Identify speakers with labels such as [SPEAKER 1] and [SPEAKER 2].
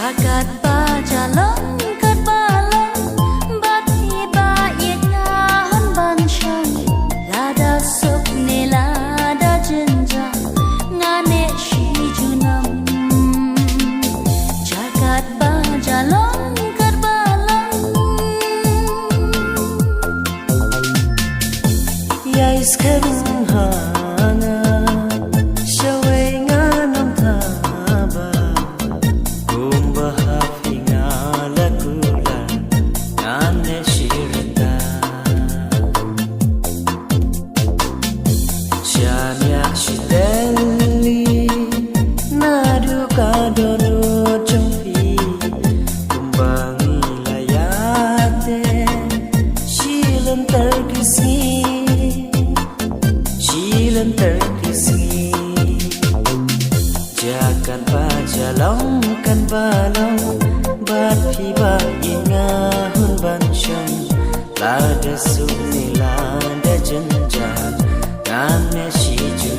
[SPEAKER 1] Jagat bajalong kat balong bat hiba ina hon ban shang lada sok ne lada jenja ngane shi junam Jagat bajalong kat balong
[SPEAKER 2] Yais kevin hana shawai nganam thaba kumba hafinga lakula ngane shirta Shamya shideli nadu kadoro chompi kumbangi layate shilan terkisi Shilan terkisi Jakan bajalong kan balong bat hiba inga hun ban shang lada suni lada jenjan ngane shi ju